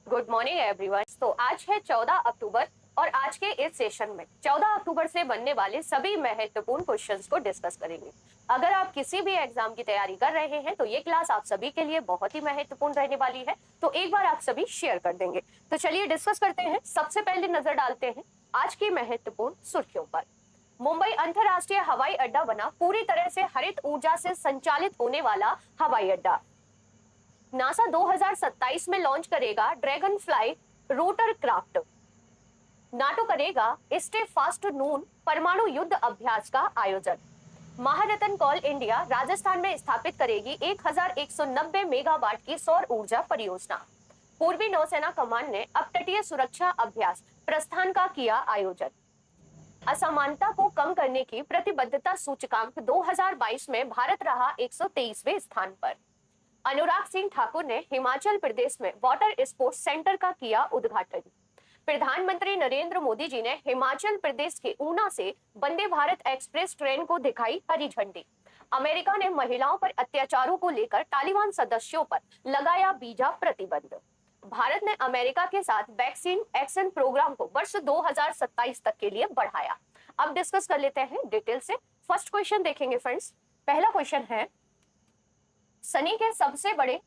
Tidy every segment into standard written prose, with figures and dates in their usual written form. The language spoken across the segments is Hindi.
Good morning everyone. तो आज है 14 अक्टूबर और आज के इस सेशन में 14 अक्टूबर से बनने वाले सभी महत्वपूर्ण क्वेश्चंस को डिस्कस करेंगे। अगर आप किसी भी एग्जाम की तैयारी कर रहे हैं तो ये क्लास आप सभी के लिए बहुत ही महत्वपूर्ण रहने वाली है, तो एक बार आप सभी शेयर कर देंगे। तो चलिए डिस्कस करते हैं। सबसे पहले नजर डालते हैं आज की महत्वपूर्ण सुर्खियों पर। मुंबई अंतरराष्ट्रीय हवाई अड्डा बना पूरी तरह से हरित ऊर्जा से संचालित होने वाला हवाई अड्डा। नासा 2027 में लॉन्च करेगा dragon fly rotor craft. NATO करेगा स्टे फास्ट नून परमाणु युद्ध अभ्यास का आयोजन। महारत्न कॉल इंडिया राजस्थान में स्थापित करेगी 1190 मेगावाट की सौर ऊर्जा परियोजना। पूर्वी नौसेना कमान ने अपतटीय सुरक्षा अभ्यास प्रस्थान का किया आयोजन। असमानता को कम करने की प्रतिबद्धता सूचकांक 2022 में भारत रहा 123वें स्थान पर। अनुराग सिंह ठाकुर ने हिमाचल प्रदेश में वाटर स्पोर्ट्स सेंटर का किया उद्घाटन। प्रधानमंत्री नरेंद्र मोदी जी ने हिमाचल प्रदेश के ऊना से वंदे भारत एक्सप्रेस ट्रेन को दिखाई हरी झंडी। अमेरिका ने महिलाओं पर अत्याचारों को लेकर तालिबान सदस्यों पर लगाया वीजा प्रतिबंध। भारत ने अमेरिका के साथ वैक्सीन एक्शन प्रोग्राम को वर्ष 2027 तक के लिए बढ़ाया। अब डिस्कस कर लेते हैं डिटेल से। फर्स्ट क्वेश्चन देखेंगे फ्रेंड्स। पहला क्वेश्चन है, शनि के सबसे बड़े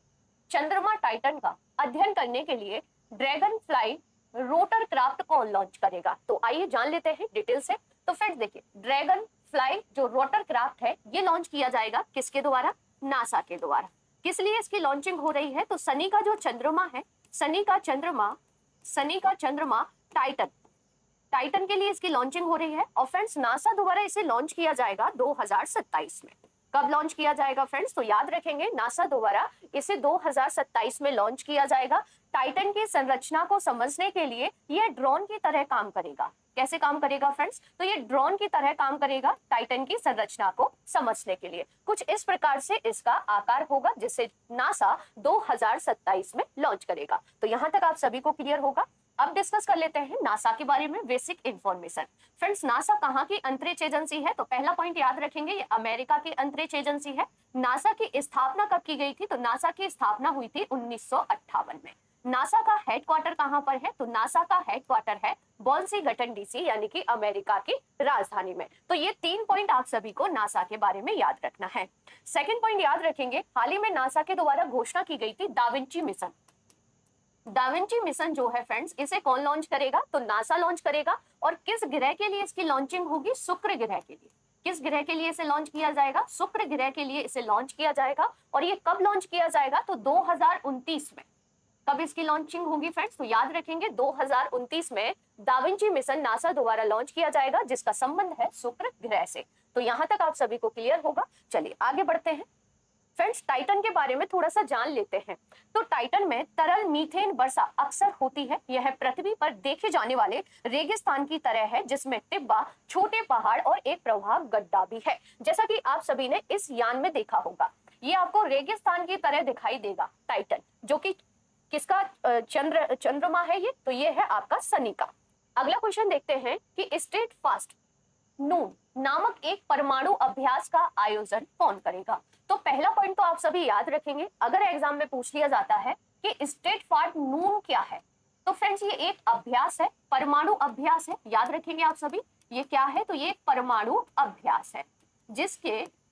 चंद्रमा टाइटन का अध्ययन करने के लिए ड्रैगन फ्लाई रोटर क्राफ्ट कौन लॉन्च करेगा? तो आइए जान लेते हैं डिटेल से। तो फ्रेंड्स देखिए, ड्रैगन फ्लाई जो रोटर क्राफ्ट है ये लॉन्च किया जाएगा किसके द्वारा? नासा के द्वारा। किस लिए इसकी लॉन्चिंग हो रही है? तो शनि का जो चंद्रमा है, शनि का चंद्रमा टाइटन के लिए इसकी लॉन्चिंग हो रही है। और फ्रेंड्स नासा द्वारा इसे लॉन्च किया जाएगा 2027 में। कब लॉन्च किया जाएगा फ्रेंड्स? तो याद रखेंगे, नासा द्वारा इसे 2027 में लॉन्च किया जाएगा। टाइटन की संरचना को समझने के लिए यह ड्रोन की तरह काम करेगा। कैसे काम करेगा फ्रेंड्स? तो ये ड्रोन की तरह काम करेगा टाइटन की संरचना को समझने के लिए। कुछ इस प्रकार से इसका आकार होगा जिसे नासा 2027 में लॉन्च करेगा। तो यहां तक आप सभी को क्लियर होगा। अब डिस्कस कर लेते हैं नासा के बारे में बेसिक इंफॉर्मेशन। फ्रेंड्स नासा कहाँ की अंतरिक्ष एजेंसी है? तो पहला पॉइंट याद रखेंगे, ये अमेरिका की अंतरिक्ष एजेंसी है। नासा की स्थापना कब की गई थी? तो नासा की स्थापना हुई थी 1958 में। नासा का हेडक्वार्टर कहाँ पर है? तो नासा का हेडक्वार्टर है वाशिंगटन डीसी यानी कि अमेरिका की राजधानी में। तो ये 3 पॉइंट आप सभी को नासा के बारे में याद रखना है। सेकेंड पॉइंट याद रखेंगे, हाल ही में नासा के द्वारा घोषणा की गई थी दाविंची मिशन। दाविंची मिशन जो है फ्रेंड्स, इसे कौन लॉन्च करेगा? तो नासा लॉन्च करेगा। और किस ग्रह के लिए इसकी लॉन्चिंग होगी? शुक्र ग्रह के लिए। किस ग्रह के लिए इसे लॉन्च किया जाएगा? शुक्र ग्रह के लिए इसे लॉन्च किया जाएगा। और ये कब लॉन्च किया जाएगा? तो 2029 में। कब इसकी लॉन्चिंग होगी फ्रेंड्स? तो याद रखेंगे 2029 में दाविंची मिशन नासा द्वारा लॉन्च किया जाएगा जिसका संबंध है शुक्र ग्रह से। तो यहां तक आप सभी को क्लियर होगा। चलिए आगे बढ़ते हैं। फ्रेंड्स टाइटन के बारे में थोड़ा सा जान लेते हैं। तो टाइटन में तरल मीथेन वर्षा अक्सर होती है। यह पृथ्वी पर देखे जाने वाले रेगिस्तान की तरह है जिसमें टिब्बा, छोटे पहाड़ और एक प्रवाह गड्ढा भी है। जैसा कि आप सभी ने इस यान में देखा होगा, ये आपको रेगिस्तान की तरह दिखाई देगा टाइटन, जो कि किसका चंद्रमा है ये? तो ये है आपका शनि का। अगला क्वेश्चन देखते हैं कि स्टेट फास्ट नून नामक एक परमाणु अभ्यास का आयोजन कौन करेगा? तो पहला पॉइंट तो आप सभी याद रखेंगे, अगर एग्जाम में पूछ लिया जाता है कि स्टेट फास्ट नून क्या है, तो फ्रेंड्स ये एक अभ्यास है, परमाणु अभ्यास है। याद रखेंगे आप सभी, ये क्या है? तो ये एक परमाणु अभ्यास है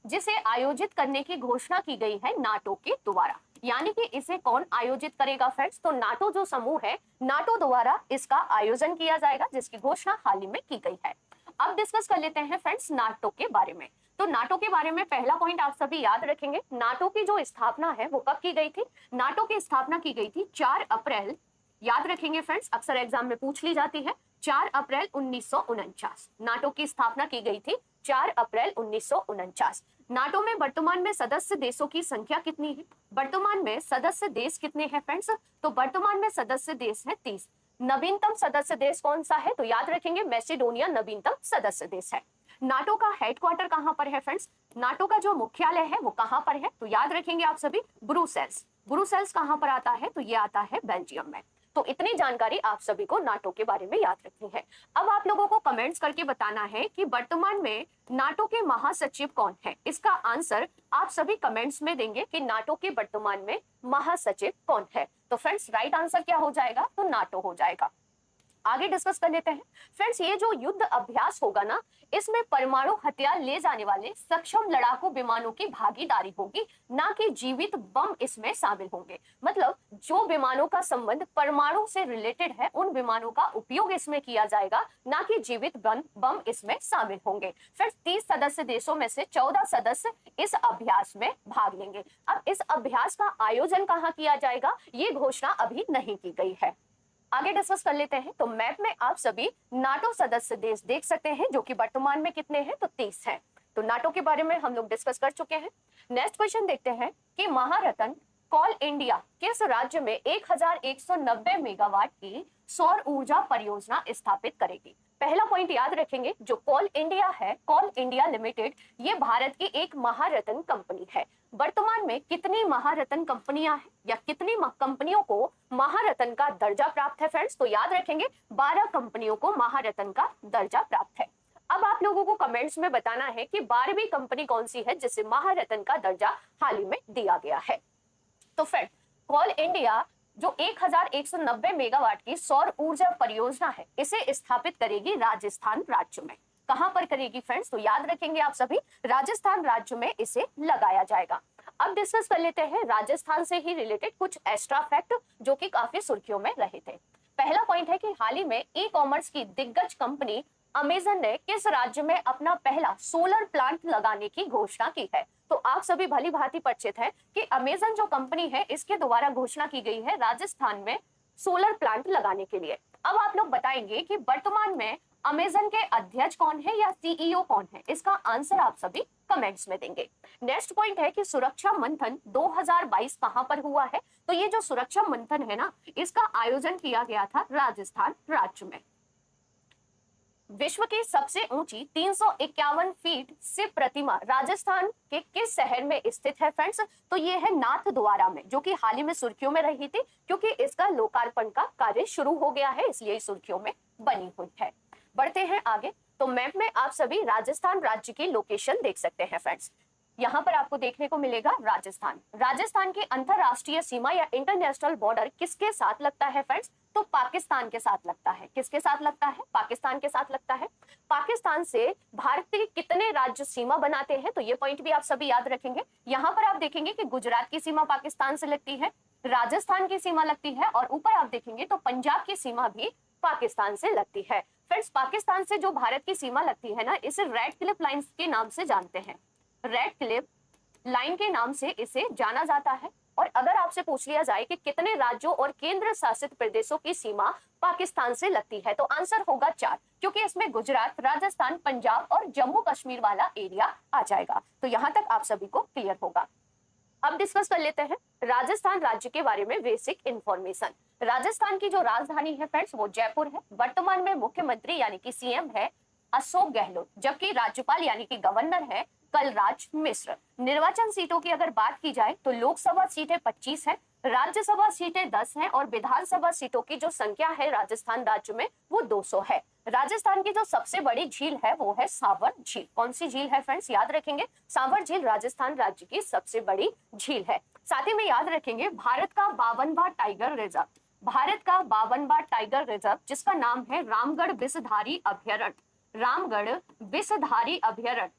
जिसे आयोजित करने की घोषणा की गई है नाटो के द्वारा। यानी कि इसे कौन आयोजित करेगा फ्रेंड्स? तो नाटो जो समूह है, नाटो द्वारा इसका आयोजन किया जाएगा जिसकी घोषणा हाल ही में की गई है। अब डिस्कस कर लेते हैं फ्रेंड्स नाटो के बारे में। तो नाटो के बारे में पहला पॉइंट आप सभी याद रखेंगे, नाटो की जो स्थापना है वो कब की गई थी? नाटो की स्थापना की गई थी 4 अप्रैल, याद रखेंगे फ्रेंड्स, अक्सर एग्जाम में पूछ ली जाती है, 4 अप्रैल 1949 नाटो की स्थापना की गई थी, 4 अप्रैल 1949। नाटो में वर्तमान में सदस्य देशों की संख्या कितनी है? वर्तमान में सदस्य देश कितने हैं फ्रेंड्स? तो वर्तमान में सदस्य देश है 30। नवीनतम सदस्य देश कौन सा है? तो याद रखेंगे मैसेडोनिया नवीनतम सदस्य देश है। नाटो का हेडक्वार्टर कहां पर है फ्रेंड्स? नाटो का जो मुख्यालय है वो कहां पर है? तो याद रखेंगे आप सभी ब्रुसेल्स। ब्रुसेल्स कहां पर आता है? तो ये आता है बेल्जियम में। तो इतनी जानकारी आप सभी को नाटो के बारे में याद रखनी है। अब आप लोगों को कमेंट्स करके बताना है कि वर्तमान में नाटो के महासचिव कौन है। इसका आंसर आप सभी कमेंट्स में देंगे कि नाटो के वर्तमान में महासचिव कौन है। तो फ्रेंड्स राइट आंसर क्या हो जाएगा, तो नाटो हो जाएगा। आगे डिस्कस कर लेते हैं। फ्रेंड्स ये जो युद्ध अभ्यास होगा ना, इसमें परमाणु हथियार ले जाने वाले सक्षम लड़ाकू विमानों की भागीदारी होगी, ना कि जीवित बम इसमें शामिल होंगे। मतलब जो विमानों का संबंध परमाणु से रिलेटेड है उन विमानों का उपयोग इसमें किया जाएगा, ना कि जीवित बम इसमें शामिल होंगे। फ्रेंड्स 30 सदस्य देशों में से 14 सदस्य इस अभ्यास में भाग लेंगे। अब इस अभ्यास का आयोजन कहाँ किया जाएगा, ये घोषणा अभी नहीं की गई है। आगे डिस्कस कर लेते हैं। तो मैप में आप सभी नाटो सदस्य देश देख सकते हैं, जो कि वर्तमान में कितने हैं, तो 30 हैं। तो नाटो के बारे में हम लोग डिस्कस कर चुके हैं। नेक्स्ट क्वेश्चन देखते हैं कि महारत्न कोल इंडिया किस राज्य में 1190 मेगावाट की सौर ऊर्जा परियोजना स्थापित करेगी। पहला पॉइंट याद रखेंगे, जो कोल इंडिया है, कोल इंडिया लिमिटेड, ये भारत की एक महारत्न कंपनी है। वर्तमान में कितनी महारत्न कंपनियां हैं या कितनी कंपनियों को महारत्न का दर्जा प्राप्त है फ्रेंड्स, तो याद रखेंगे 12 कंपनियों को महारत्न का दर्जा प्राप्त है। अब आप लोगों को कमेंट्स में बताना है कि 12वीं कंपनी कौन सी है जिसे महारत्न का दर्जा हाल ही में दिया गया है। तो फ्रेंड कोल इंडिया जो 1190 मेगावाट की सौर ऊर्जा परियोजना है, इसे स्थापित करेगी राजस्थान राज्य में। कहां पर करेगी फ्रेंड्स, तो याद रखेंगे आप सभी राजस्थान राज्य में इसे लगाया जाएगा। अब डिस्कस कर लेते हैं राजस्थान से ही रिलेटेड कुछ एक्स्ट्रा फैक्ट जो कि काफी सुर्खियों में रहे थे। पहला पॉइंट है कि हाल ही में ई कॉमर्स की दिग्गज कंपनी अमेजन ने किस राज्य में अपना पहला सोलर प्लांट लगाने की घोषणा की है। तो आप सभी भली भांति परिचित हैं कि अमेजन जो कंपनी है, इसके द्वारा घोषणा की गई है राजस्थान में सोलर प्लांट लगाने के लिए। अब आप लोग बताएंगे कि वर्तमान में अमेजन के अध्यक्ष कौन है या सीईओ कौन है, इसका आंसर आप सभी कमेंट्स में देंगे। नेक्स्ट पॉइंट है कि सुरक्षा मंथन 2022 कहां पर हुआ है। तो ये जो सुरक्षा मंथन है ना, इसका आयोजन किया गया था राजस्थान राज्य में। विश्व की सबसे ऊंची 351 फीट शिव प्रतिमा राजस्थान के किस शहर में स्थित है फ्रेंड्स, तो ये है नाथद्वारा में, जो कि हाल ही में सुर्खियों में रही थी क्योंकि इसका लोकार्पण का कार्य शुरू हो गया है, इसलिए सुर्खियों में बनी हुई है। बढ़ते हैं आगे। तो मैप में आप सभी राजस्थान राज्य की लोकेशन देख सकते हैं फ्रेंड्स। यहाँ पर आपको देखने को मिलेगा राजस्थान। राजस्थान की अंतरराष्ट्रीय सीमा या इंटरनेशनल बॉर्डर किसके साथ लगता है फ्रेंड्स, तो पाकिस्तान के साथ लगता है। किसके साथ लगता है, पाकिस्तान के साथ लगता है। पाकिस्तान से भारत के कितने राज्य सीमा बनाते हैं, तो ये पॉइंट भी आप सभी याद रखेंगे। यहाँ पर आप देखेंगे कि गुजरात की सीमा पाकिस्तान से लगती है, राजस्थान की सीमा लगती है, और ऊपर आप देखेंगे तो पंजाब की सीमा भी पाकिस्तान से लगती है। फ्रेंड्स पाकिस्तान से जो भारत की सीमा लगती है ना, इसे रेड क्लिफ लाइन के नाम से जानते हैं। रेड क्लिफ लाइन के नाम से इसे जाना जाता है। और अगर आपसे पूछ लिया जाए कि कितने राज्यों और केंद्र शासित प्रदेशों की सीमा पाकिस्तान से लगती है, तो आंसर होगा 4, क्योंकि इसमें गुजरात, राजस्थान, पंजाब और जम्मू कश्मीर वाला एरिया आ जाएगा। तो यहाँ तक आप सभी को क्लियर होगा। अब डिस्कस कर लेते हैं राजस्थान राज्य के बारे में बेसिक इंफॉर्मेशन। राजस्थान की जो राजधानी है फ्रेंड्स वो जयपुर है। वर्तमान में मुख्यमंत्री यानी कि सीएम है अशोक गहलोत, जबकि राज्यपाल यानी कि गवर्नर है कलराज मिश्र। निर्वाचन सीटों की अगर बात की जाए तो लोकसभा सीटें 25 है, राज्यसभा सीटें 10 हैं और विधानसभा सीटों की जो संख्या है राजस्थान राज्य में वो 200 है। राजस्थान की जो सबसे बड़ी झील है वो है सांवर झील। कौन सी झील है फ्रेंड्स, याद रखेंगे सांवर झील राजस्थान राज्य की सबसे बड़ी झील है। साथ ही में याद रखेंगे भारत का 52वां टाइगर रिजर्व, भारत का 52वां टाइगर रिजर्व जिसका नाम है रामगढ़ विषधारी अभ्यारण्य। रामगढ़ विषधारी अभ्यारण्य,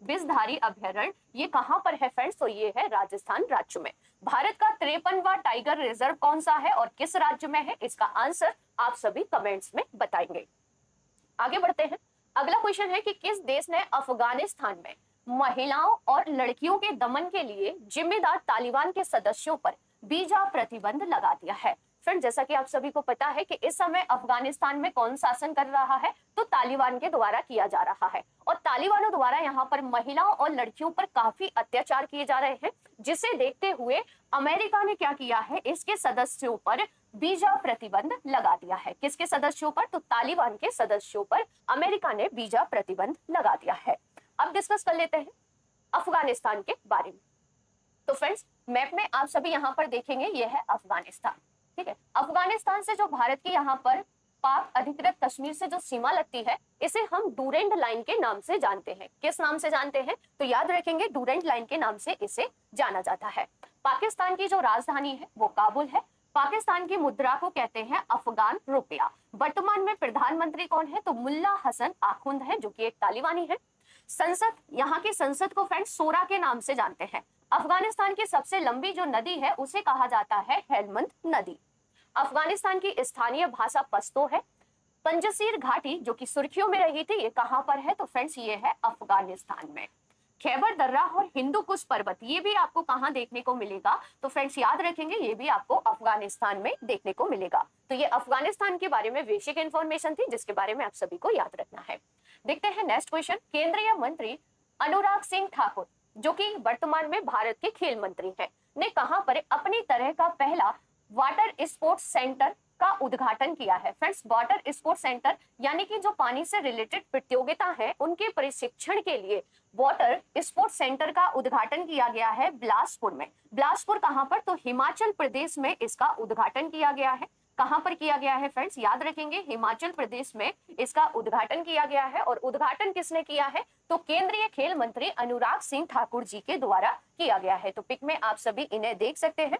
विषधारी अभ्यारण्य ये कहां पर है फ्रेंड्स, तो ये है राजस्थान राज्य में। भारत का 53वां टाइगर रिजर्व कौन सा है और किस राज्य में है, इसका आंसर आप सभी कमेंट्स में बताएंगे। आगे बढ़ते हैं। अगला क्वेश्चन है कि किस देश ने अफगानिस्तान में महिलाओं और लड़कियों के दमन के लिए जिम्मेदार तालिबान के सदस्यों पर वीजा प्रतिबंध लगा दिया है। फ्रेंड जैसा कि आप सभी को पता है कि इस समय अफगानिस्तान में कौन शासन कर रहा है, तो तालिबान के द्वारा किया जा रहा है। और तालिबानों द्वारा यहाँ पर महिलाओं और लड़कियों पर काफी अत्याचार किए जा रहे हैं, जिसे देखते हुए अमेरिका ने क्या किया है, इसके सदस्यों पर वीजा प्रतिबंध लगा दिया है। किसके सदस्यों पर, तो तालिबान के सदस्यों पर अमेरिका ने वीजा प्रतिबंध लगा दिया है। अब डिस्कस कर लेते हैं अफगानिस्तान के बारे में। तो फ्रेंड्स मैप में आप सभी यहाँ पर देखेंगे, यह है अफगानिस्तान। ठीक है। अफगानिस्तान से जो भारत की यहाँ पर पाक अधिकृत कश्मीर से जो सीमा लगती है, इसे हम डूरेंट लाइन के नाम से जानते हैं। किस नाम से जानते हैं? तो याद रखेंगे, डूरेंट लाइन के नाम से इसे जाना जाता है। पाकिस्तान की जो राजधानी है वो काबुल है। पाकिस्तान की मुद्रा को कहते हैं अफगान रुपया। वर्तमान में प्रधानमंत्री कौन है? तो मुल्ला हसन आखुंद है, जो कि एक तालिबानी है। संसद, यहाँ की संसद को फ्रेंड्स सोरा के नाम से जानते हैं। अफगानिस्तान की सबसे लंबी जो नदी है उसे कहा जाता है हेलमंद नदी। अफगानिस्तान की स्थानीय भाषा पश्तो है। पंजसीर घाटी जो कि सुर्खियों में रही थी, ये कहां पर है? तो फ्रेंड्स ये है अफगानिस्तान में। खैबर दर्रा और हिंदू कुश पर्वत, ये भी आपको कहां देखने को मिलेगा? तो फ्रेंड्स याद रखेंगे, ये भी आपको अफगानिस्तान में देखने को मिलेगा। तो ये अफगानिस्तान के बारे में बेसिक इंफॉर्मेशन थी, जिसके बारे में आप सभी को याद रखना है। देखते हैं नेक्स्ट क्वेश्चन। केंद्रीय मंत्री अनुराग सिंह ठाकुर, जो कि वर्तमान में भारत के खेल मंत्री हैं, ने कहां पर अपनी तरह का पहला वाटर स्पोर्ट्स सेंटर का उद्घाटन किया है? फ्रेंड्स, वाटर स्पोर्ट्स सेंटर यानी कि जो पानी से रिलेटेड प्रतियोगिता है उनके प्रशिक्षण के लिए वाटर स्पोर्ट्स सेंटर का उद्घाटन किया गया है बिलासपुर में। बिलासपुर कहां पर? तो हिमाचल प्रदेश में इसका उद्घाटन किया गया है। कहां पर किया गया है फ्रेंड्स? याद रखेंगे, हिमाचल प्रदेश में इसका उद्घाटन किया गया है। और उद्घाटन किसने किया है? तो केंद्रीय खेल मंत्री अनुराग सिंह ठाकुर जी के द्वारा किया गया है। तो पिक में आप सभी इन्हें देख सकते हैं।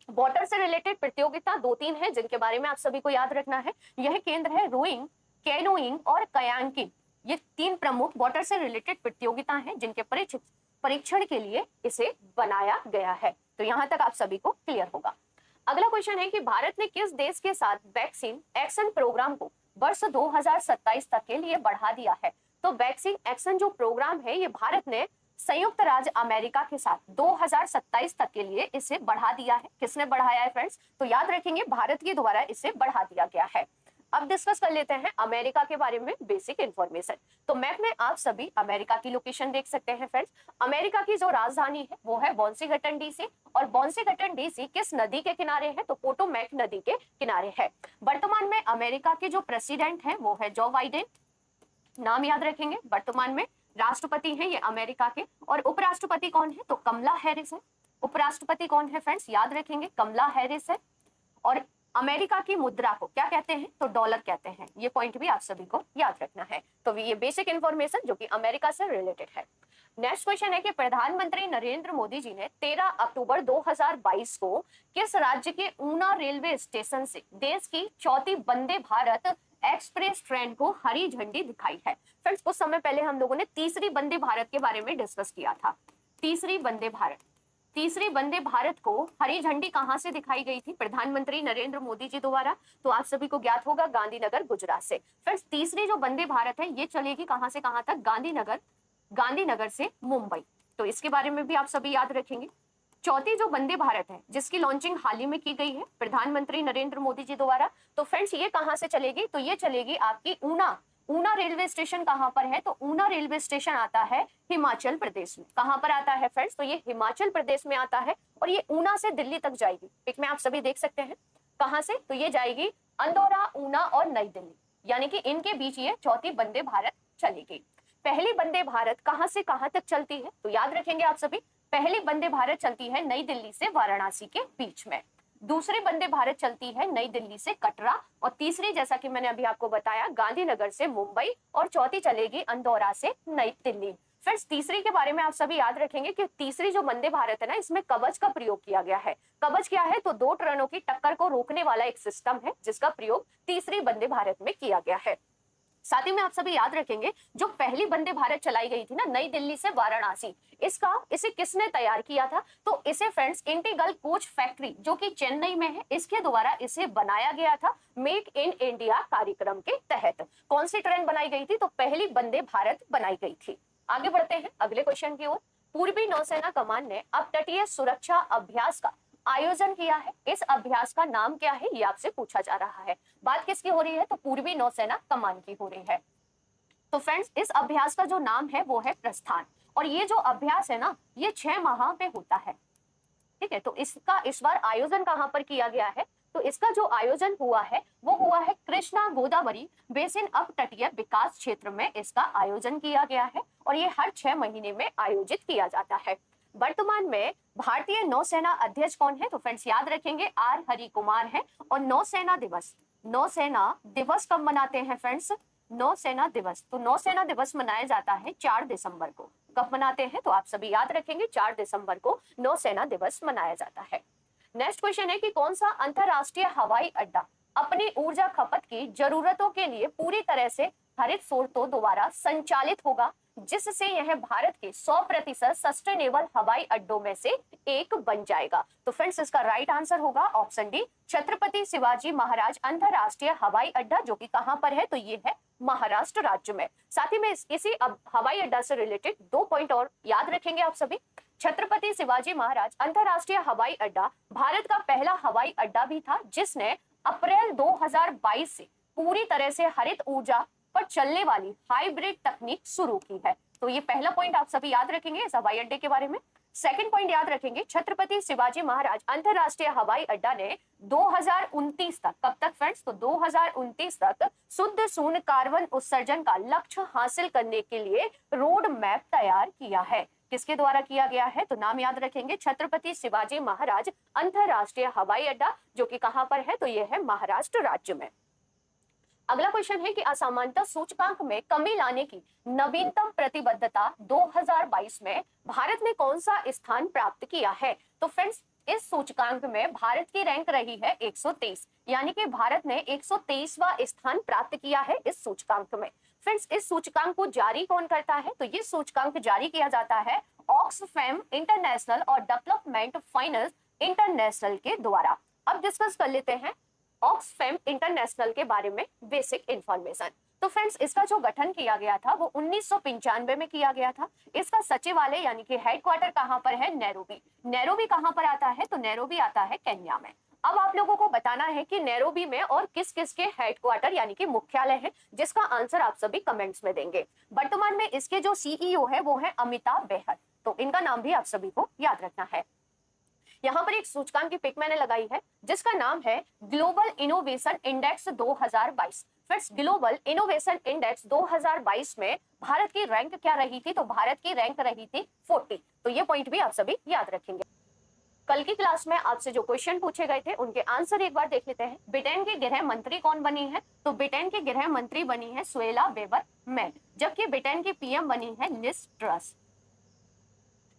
वाटर से रिलेटेड प्रतियोगिता 2-3 है जिनके बारे में आप सभी को याद रखना है। यह केंद्र है रोइंग, कैनोइंग और कयांकिंग। ये 3 प्रमुख वाटर से रिलेटेड प्रतियोगिता हैं जिनके परीक्षण के लिए इसे बनाया गया है। तो यहां तक आप सभी को क्लियर होगा। अगला क्वेश्चन है कि भारत ने किस देश के साथ वैक्सीन एक्शन प्रोग्राम को वर्ष 2027 तक के लिए बढ़ा दिया है? तो वैक्सीन एक्शन जो प्रोग्राम है ये भारत ने संयुक्त राज्य अमेरिका के साथ 2027 तक के लिए इसे बढ़ा दिया है। किसने बढ़ाया है फ्रेंड्स? तो याद रखेंगे, भारत के द्वारा इसे बढ़ा दिया गया है। अब डिस्कस कर लेते हैं अमेरिका के बारे में बेसिक इंफॉर्मेशन। तो मैप में आप सभी अमेरिका की लोकेशन देख सकते हैं फ्रेंड्स। अमेरिका की जो राजधानी है वो है वाशिंगटन डीसी। और वाशिंगटन डीसी किस नदी के किनारे है? तो पोटोमैक नदी के किनारे है। वर्तमान में अमेरिका के जो प्रेसिडेंट है वो है जो बाइडेन, नाम याद रखेंगे। वर्तमान में राष्ट्रपति हैं ये अमेरिका के। और उपराष्ट्रपति कौन है? तो कमला हैरिस है। उपराष्ट्रपति कौन है फ्रेंड्स? याद रखेंगे, कमला हैरिस है। और अमेरिका की मुद्रा को क्या कहते हैं? तो डॉलर कहते हैं। ये पॉइंट भी आप सभी को याद रखना है। तो ये बेसिक इंफॉर्मेशन जो कि अमेरिका से रिलेटेड है। नेक्स्ट क्वेश्चन है कि प्रधानमंत्री नरेंद्र मोदी जी ने 13 अक्टूबर 2022 को किस राज्य के ऊना रेलवे स्टेशन से देश की चौथी वंदे भारत एक्सप्रेस ट्रेन को हरी झंडी दिखाई है? फ्रेंड्स, कुछ समय पहले हम लोगों ने तीसरी वंदे भारत के बारे में डिस्कस किया था। तीसरी वंदे भारत को हरी झंडी कहां से दिखाई गई थी? प्रधानमंत्री नरेंद्र मोदी जी द्वारा। तो आप सभी को ज्ञात होगा, गांधीनगर गुजरात से। फ्रेंड्स, तीसरी जो वंदे भारत है ये चलेगी कहां से कहां तक? गांधीनगर से मुंबई। तो इसके बारे में भी आप सभी याद रखेंगे। चौथी जो वंदे भारत है जिसकी लॉन्चिंग हाल ही में की गई है प्रधानमंत्री नरेंद्र मोदी जी द्वारा, तो फ्रेंड्स ये कहां से चलेगी? तो ये चलेगी आपकी ऊना रेलवे स्टेशन। कहां पर है? तो ऊना रेलवे स्टेशन आता है हिमाचल प्रदेश में। कहां पर आता है फ्रेंड्स? तो ये हिमाचल प्रदेश में आता है। और ये ऊना से दिल्ली तक जाएगी। पिक में आप सभी देख सकते हैं कहां से। तो ये जाएगी अंदौरा, ऊना और नई दिल्ली, यानी कि इनके बीच ये चौथी वंदे भारत चलेगी। पहली वंदे भारत कहां से कहां तक चलती है? तो याद रखेंगे आप सभी, पहली वंदे भारत चलती है नई दिल्ली से वाराणसी के बीच में। दूसरी वंदे भारत चलती है नई दिल्ली से कटरा। और तीसरी, जैसा कि मैंने अभी आपको बताया, गांधीनगर से मुंबई। और चौथी चलेगी अंदौरा से नई दिल्ली। फ्रेंड्स, तीसरी के बारे में आप सभी याद रखेंगे कि तीसरी जो वंदे भारत है ना, इसमें कवच का प्रयोग किया गया है। कवच क्या है? तो 2 ट्रेनों की टक्कर को रोकने वाला एक सिस्टम है जिसका प्रयोग तीसरी वंदे भारत में किया गया है। साथ ही में आप सभी याद रखेंगे, जो पहली वंदे भारत चलाई गई थी ना नई दिल्ली से वाराणसी, इसे किसने तैयार किया था? तो इसे फ्रेंड्स इंटीग्रल कोच फैक्ट्री जो कि चेन्नई में है, इसके द्वारा इसे बनाया गया था मेक इन इंडिया कार्यक्रम के तहत। कौन सी ट्रेन बनाई गई थी? तो पहली वंदे भारत बनाई गई थी। आगे बढ़ते हैं अगले क्वेश्चन की ओर। पूर्वी नौसेना कमान ने अब तटीय सुरक्षा अभ्यास का आयोजन किया है। इस अभ्यास का नाम क्या है? ये आपसे पूछा जा रहा है। बात किसकी हो रही है? तो पूर्वी नौसेना कमान की हो रही है। तो फ्रेंड्स, इस अभ्यास का जो नाम है वो है प्रस्थान। और ये जो अभ्यास है ना, ये 6 माह पे होता है। ठीक है, तो इसका इस बार आयोजन कहां पर किया गया है? तो इसका जो आयोजन हुआ है वो हुआ है कृष्णा गोदावरी बेसिन अपतटीय विकास क्षेत्र में इसका आयोजन किया गया है। और ये हर 6 महीने में आयोजित किया जाता है। वर्तमान में भारतीय नौसेना अध्यक्ष कौन है? तो फ्रेंड्स याद रखेंगे आर हरि कुमार है। और नौसेना दिवस कब मनाते हैं फ्रेंड्स? नौसेना दिवस, तो नौसेना दिवस मनाया जाता है 4 दिसंबर को। कब मनाते हैं? तो आप सभी याद रखेंगे 4 दिसंबर को नौसेना दिवस मनाया जाता है। नेक्स्ट क्वेश्चन है कि कौन सा अंतरराष्ट्रीय हवाई अड्डा अपनी ऊर्जा खपत की जरूरतों के लिए पूरी तरह से हरित स्रोतों द्वारा संचालित होगा, जिससे यह भारत के 100% सस्टेनेबल हवाई अड्डों में से एक बन जाएगा? तो फ्रेंड्स इसका राइट आंसर होगा ऑप्शन डी, छत्रपति शिवाजी महाराज अंतरराष्ट्रीय हवाई अड्डा, जो कि कहां पर है? तो ये है महाराष्ट्र राज्य में। साथ ही में इसी हवाई अड्डा से रिलेटेड 2 पॉइंट और याद रखेंगे आप सभी। छत्रपति शिवाजी महाराज अंतरराष्ट्रीय हवाई अड्डा भारत का पहला हवाई अड्डा भी था, जिसने अप्रैल 2022 से पूरी तरह से हरित ऊर्जा पर चलने वाली हाइब्रिड तकनीक शुरू की है। तो ये पहला पॉइंट आप सभी याद रखेंगे इस हवाई अड्डे के बारे में। सेकंड पॉइंट याद रखेंगे, छत्रपति शिवाजी महाराज अंतरराष्ट्रीय हवाई अड्डा ने 2029 तक, कब तक फ्रेंड्स? तो 2029 तक शुद्ध शून्य कार्बन उत्सर्जन का लक्ष्य हासिल करने के लिए रोड मैप तैयार किया है। किसके द्वारा किया गया है? तो नाम याद रखेंगे, छत्रपति शिवाजी महाराज अंतरराष्ट्रीय हवाई अड्डा, जो कि कहां पर है? तो यह है महाराष्ट्र राज्य में। अगला क्वेश्चन है कि असामान्यता सूचकांक में कमी लाने की नवीनतम प्रतिबद्धता 2022 में भारत ने कौन सा स्थान प्राप्त किया है? तो फ्रेंड्स इस सूचकांक में भारत की रैंक रही है 123, यानी कि भारत ने 123वां स्थान प्राप्त किया है इस सूचकांक में। फ्रेंड्स इस सूचकांक को जारी कौन करता है? तो ये सूचकांक जारी किया जाता है ऑक्सफैम इंटरनेशनल और डेवलपमेंट फाइनेंस इंटरनेशनल के द्वारा। अब डिस्कस कर लेते हैं ऑक्सफैम इंटरनेशनल के बारे में बेसिक इंफॉर्मेशन। तो फ्रेंड्स इसका जो गठन किया गया था वो 1995 में किया गया था। इसका सचिवालय यानी कि हेडक्वार्टर कहां पर है? नैरोबी। नैरोबी कहां पर आता है? तो नैरोबी आता है केन्या में। अब आप लोगों को बताना है कि नैरोबी में और किस किस के हेडक्वार्टर यानी कि मुख्यालय है, जिसका आंसर आप सभी कमेंट्स में देंगे। वर्तमान में इसके जो सीईओ है वो है अमिताभ बेहर, तो इनका नाम भी आप सभी को याद रखना है। यहाँ पर एक सूचकांक की पिक मैंने लगाई है जिसका नाम है global innovation index 2022। Friends global innovation index 2022 में भारत की रैंक क्या रही थी? तो भारत की रैंक रही थी 40। तो ये पॉइंट भी आप सभी याद रखेंगे। कल की क्लास में आपसे जो क्वेश्चन पूछे गए थे उनके आंसर एक बार देख लेते हैं। ब्रिटेन की गृह मंत्री कौन बनी है? तो ब्रिटेन की गृह मंत्री बनी है सुएला वेबर मैन, जबकि ब्रिटेन की पीएम बनी है लिज ट्रस।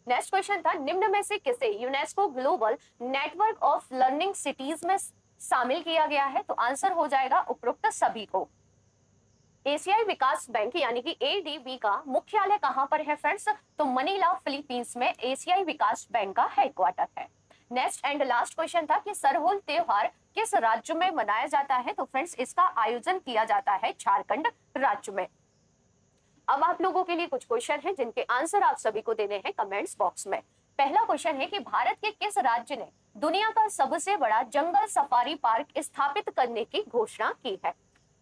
नेक्स्ट क्वेश्चन था, निम्न में से किसे UNESCO global network of learning cities में शामिल किया गया है? तो आंसर हो जाएगा उपरोक्त सभी को। एशियाई विकास बैंक यानी कि एडीबी का मुख्यालय कहां पर है फ्रेंड्स? तो मनीला फिलीपींस में एशियाई विकास बैंक का हेडक्वार्टर है। नेक्स्ट एंड लास्ट क्वेश्चन था कि सरहुल त्योहार किस राज्य में मनाया जाता है? तो फ्रेंड्स इसका आयोजन किया जाता है झारखंड राज्य में। अब आप लोगों के लिए कुछ क्वेश्चन हैं जिनके आंसर आप सभी को देने हैं कमेंट्स बॉक्स में। पहला क्वेश्चन है कि भारत के किस राज्य ने दुनिया का सबसे बड़ा जंगल सफारी पार्क स्थापित करने की घोषणा की है?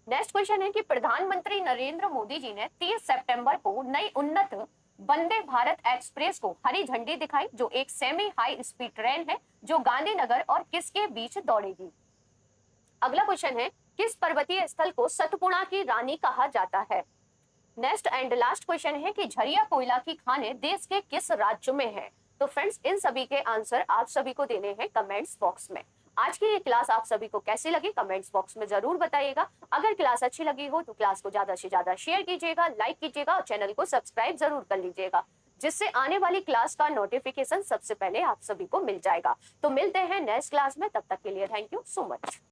नेक्स्ट क्वेश्चन है कि प्रधानमंत्री नरेंद्र मोदी जी ने 30 सितंबर को नई उन्नत वंदे भारत एक्सप्रेस को हरी झंडी दिखाई, जो एक सेमी हाई स्पीड ट्रेन है जो गांधीनगर और किसके बीच दौड़ेगी? अगला क्वेश्चन है, किस पर्वतीय स्थल को सतपुड़ा की रानी कहा जाता है? नेक्स्ट एंड लास्ट क्वेश्चन है कि झरिया कोयला की खानें देश के किस राज्य में है? तो फ्रेंड्स इन सभी के आंसर आप सभी को देने हैं कमेंट्स बॉक्स में। आज की ये क्लास आप सभी को कैसी लगी कमेंट्स बॉक्स में जरूर बताइएगा। अगर क्लास अच्छी लगी हो तो क्लास को ज्यादा से ज्यादा शेयर कीजिएगा, लाइक कीजिएगा और चैनल को सब्सक्राइब जरूर कर लीजिएगा, जिससे आने वाली क्लास का नोटिफिकेशन सबसे पहले आप सभी को मिल जाएगा। तो मिलते हैं नेक्स्ट क्लास में, तब तक के लिए थैंक यू सो मच।